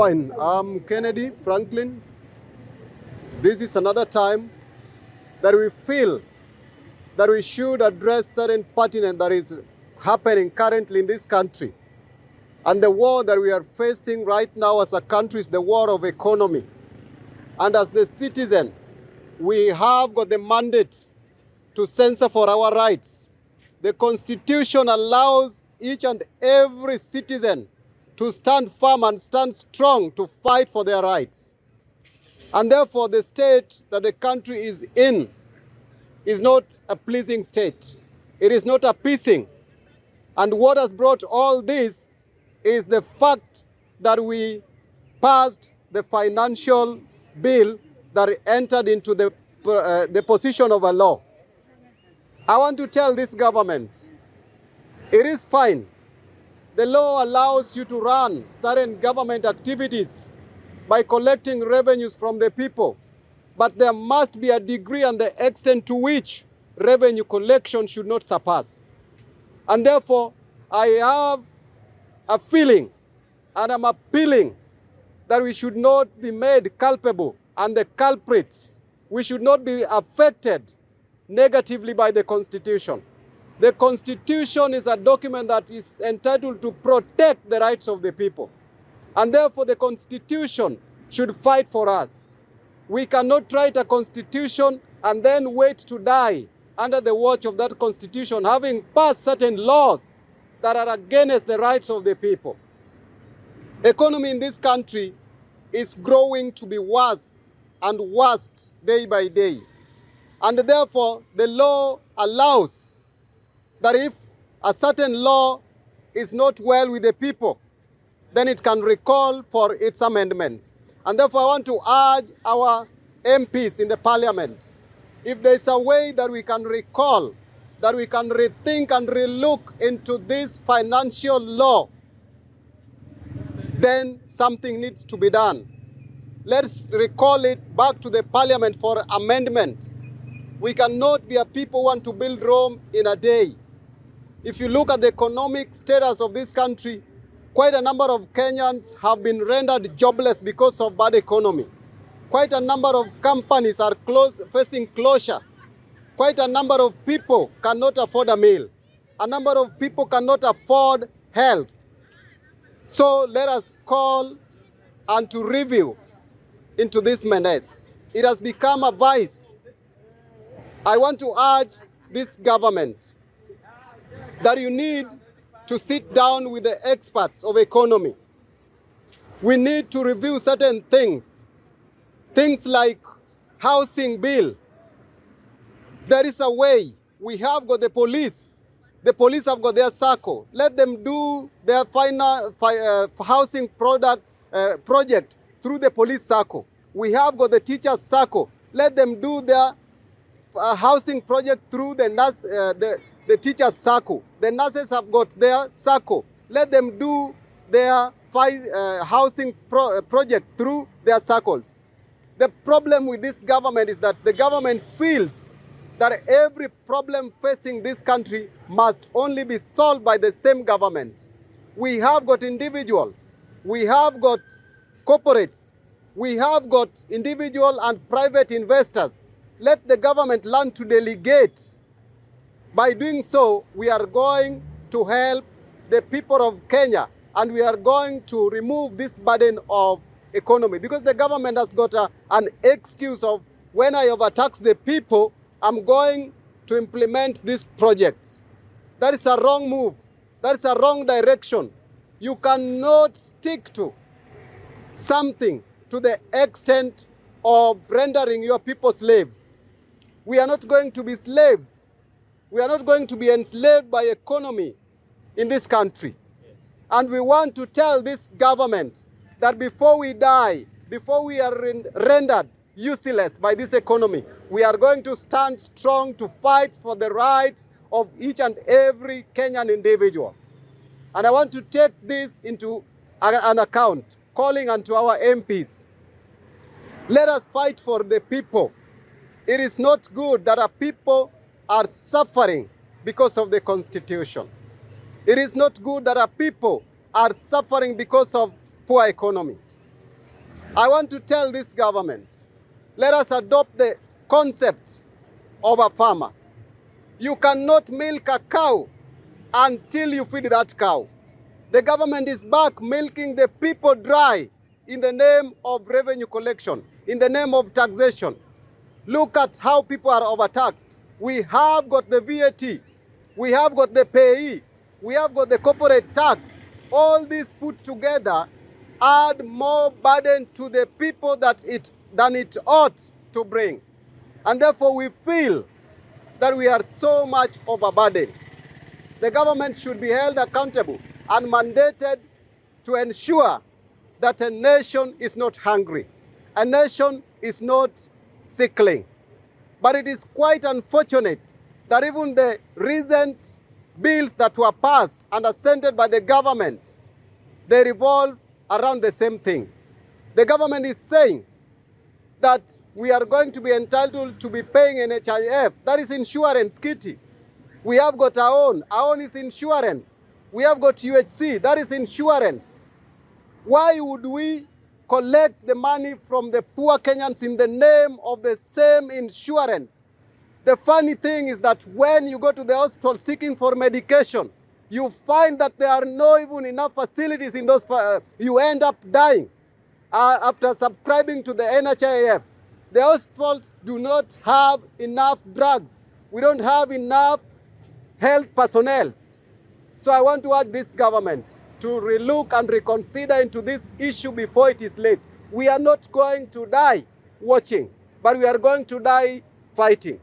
Fine. I'm Kennedy Franklin. This is another time that we feel that we should address certain pertinent that is happening currently in this country. And the war that we are facing right now as a country is the war of economy. And as the citizen, we have got the mandate to censor for our rights. The Constitution allows each and every citizen to stand firm and stand strong to fight for their rights. And therefore, the state that the country is in is not a pleasing state. It is not appeasing. And what has brought all this is the fact that we passed the financial bill that entered into the position of a law. I want to tell this government, it is fine. The law allows you to run certain government activities by collecting revenues from the people. But there must be a degree and the extent to which revenue collection should not surpass. And therefore, I have a feeling and I'm appealing that we should not be made culpable, and the culprits, we should not be affected negatively by the Constitution. The Constitution is a document that is entitled to protect the rights of the people. And therefore, the Constitution should fight for us. We cannot write a Constitution and then wait to die under the watch of that Constitution, having passed certain laws that are against the rights of the people. Economy in this country is growing to be worse and worse day by day. And therefore, the law allows that if a certain law is not well with the people, then it can recall for its amendments. And therefore, I want to urge our MPs in the parliament, if there's a way that we can recall, that we can rethink and relook into this financial law, then something needs to be done. Let's recall it back to the parliament for amendment. We cannot be a people who want to build Rome in a day. If you look at the economic status of this country, quite a number of Kenyans have been rendered jobless because of bad economy. Quite a number of companies are facing closure. Quite a number of people cannot afford a meal. A number of people cannot afford health. So let us call and to review into this menace. It has become a vice. I want to urge this government that you need to sit down with the experts of economy. We need to review certain things. Things like housing bill. There is a way. We have got the police. The police have got their circle. Let them do their final housing project through the police circle. We have got the teachers circle. Let them do their housing project through the teachers circle. The nurses have got their circle. Let them do their housing project through their circles. The problem with this government is that the government feels that every problem facing this country must only be solved by the same government. We have got individuals, we have got corporates, we have got individual and private investors. Let the government learn to delegate. By doing so, we are going to help the people of Kenya, and we are going to remove this burden of economy, because the government has got an excuse of, when I overtax the people, I'm going to implement these projects. That is a wrong move. That is a wrong direction. You cannot stick to something to the extent of rendering your people slaves. We are not going to be slaves. We are not going to be enslaved by economy in this country. And we want to tell this government that before we die, before we are rendered useless by this economy, we are going to stand strong to fight for the rights of each and every Kenyan individual. And I want to take this into an account, calling unto our MPs. Let us fight for the people. It is not good that our people are suffering because of the Constitution. It is not good that our people are suffering because of poor economy. I want to tell this government, let us adopt the concept of a farmer. You cannot milk a cow until you feed that cow. The government is back milking the people dry in the name of revenue collection, in the name of taxation. Look at how people are overtaxed. We have got the VAT, we have got the payee, we have got the corporate tax. All these put together add more burden to the people than it ought to bring. And therefore we feel that we are so much overburdened. The government should be held accountable and mandated to ensure that a nation is not hungry, a nation is not sickling. But it is quite unfortunate that even the recent bills that were passed and assented by the government, they revolve around the same thing. The government is saying that we are going to be entitled to be paying NHIF. That is insurance, Kitty. We have got our own is insurance. We have got UHC, that is insurance. Why would we collect the money from the poor Kenyans in the name of the same insurance? The funny thing is that when you go to the hospital seeking for medication, you find that there are not even enough facilities in those, you end up dying after subscribing to the NHIF. The hospitals do not have enough drugs. We don't have enough health personnel. So I want to urge this government to relook and reconsider into this issue before it is late. We are not going to die watching, but we are going to die fighting.